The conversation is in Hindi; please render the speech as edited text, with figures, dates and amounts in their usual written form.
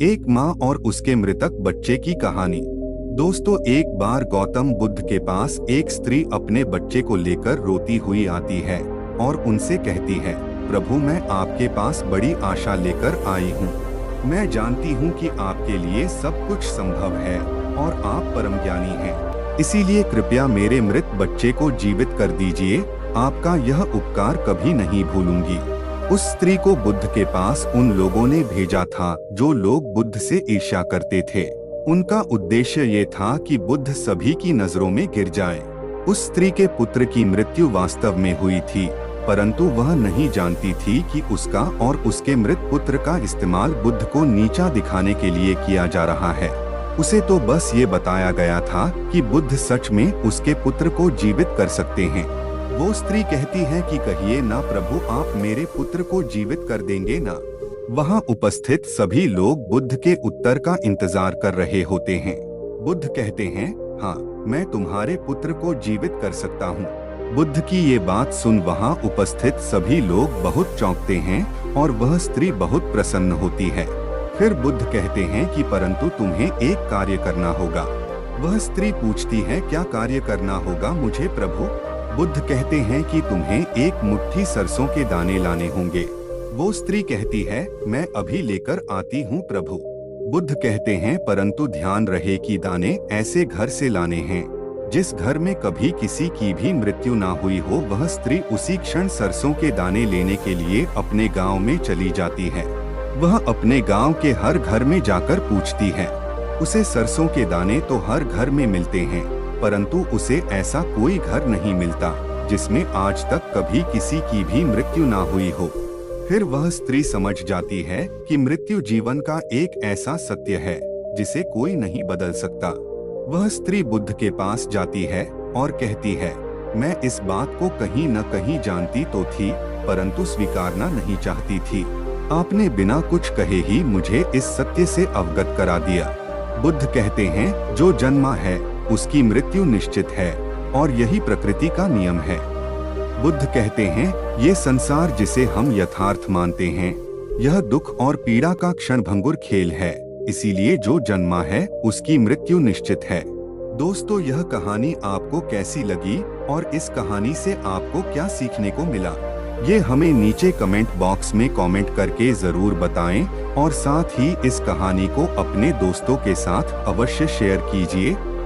एक माँ और उसके मृतक बच्चे की कहानी। दोस्तों, एक बार गौतम बुद्ध के पास एक स्त्री अपने बच्चे को लेकर रोती हुई आती है और उनसे कहती है, प्रभु, मैं आपके पास बड़ी आशा लेकर आई हूँ। मैं जानती हूँ कि आपके लिए सब कुछ संभव है और आप परम ज्ञानी हैं। इसीलिए कृपया मेरे मृत बच्चे को जीवित कर दीजिए। आपका यह उपकार कभी नहीं भूलूंगी। उस स्त्री को बुद्ध के पास उन लोगों ने भेजा था जो लोग बुद्ध से ईर्ष्या करते थे। उनका उद्देश्य ये था कि बुद्ध सभी की नजरों में गिर जाएं। उस स्त्री के पुत्र की मृत्यु वास्तव में हुई थी, परंतु वह नहीं जानती थी कि उसका और उसके मृत पुत्र का इस्तेमाल बुद्ध को नीचा दिखाने के लिए किया जा रहा है। उसे तो बस ये बताया गया था कि बुद्ध सच में उसके पुत्र को जीवित कर सकते हैं। वो स्त्री कहती है कि कहिए ना प्रभु, आप मेरे पुत्र को जीवित कर देंगे ना। वहाँ उपस्थित सभी लोग बुद्ध के उत्तर का इंतजार कर रहे होते हैं। बुद्ध कहते हैं, हाँ, मैं तुम्हारे पुत्र को जीवित कर सकता हूँ। बुद्ध की ये बात सुन वहाँ उपस्थित सभी लोग बहुत चौंकते हैं और वह स्त्री बहुत प्रसन्न होती है। फिर बुद्ध कहते हैं कि परंतु तुम्हें एक कार्य करना होगा। वह स्त्री पूछती है, क्या कार्य करना होगा मुझे प्रभु? बुद्ध कहते हैं कि तुम्हें एक मुट्ठी सरसों के दाने लाने होंगे। वो स्त्री कहती है, मैं अभी लेकर आती हूँ प्रभु। बुद्ध कहते हैं, परंतु ध्यान रहे कि दाने ऐसे घर से लाने हैं जिस घर में कभी किसी की भी मृत्यु ना हुई हो। वह स्त्री उसी क्षण सरसों के दाने लेने के लिए अपने गांव में चली जाती है। वह अपने गांव के हर घर में जाकर पूछती है। उसे सरसों के दाने तो हर घर में मिलते हैं, परंतु उसे ऐसा कोई घर नहीं मिलता जिसमें आज तक कभी किसी की भी मृत्यु ना हुई हो। फिर वह स्त्री समझ जाती है कि मृत्यु जीवन का एक ऐसा सत्य है जिसे कोई नहीं बदल सकता। वह स्त्री बुद्ध के पास जाती है और कहती है, मैं इस बात को कहीं न कहीं जानती तो थी, परंतु स्वीकारना नहीं चाहती थी। आपने बिना कुछ कहे ही मुझे इस सत्य से अवगत करा दिया। बुद्ध कहते हैं, जो जन्मा है उसकी मृत्यु निश्चित है और यही प्रकृति का नियम है। बुद्ध कहते हैं, ये संसार जिसे हम यथार्थ मानते हैं, यह दुख और पीड़ा का क्षणभंगुर खेल है। इसीलिए जो जन्मा है उसकी मृत्यु निश्चित है। दोस्तों, यह कहानी आपको कैसी लगी और इस कहानी से आपको क्या सीखने को मिला, ये हमें नीचे कमेंट बॉक्स में कमेंट करके जरूर बताएं और साथ ही इस कहानी को अपने दोस्तों के साथ अवश्य शेयर कीजिए।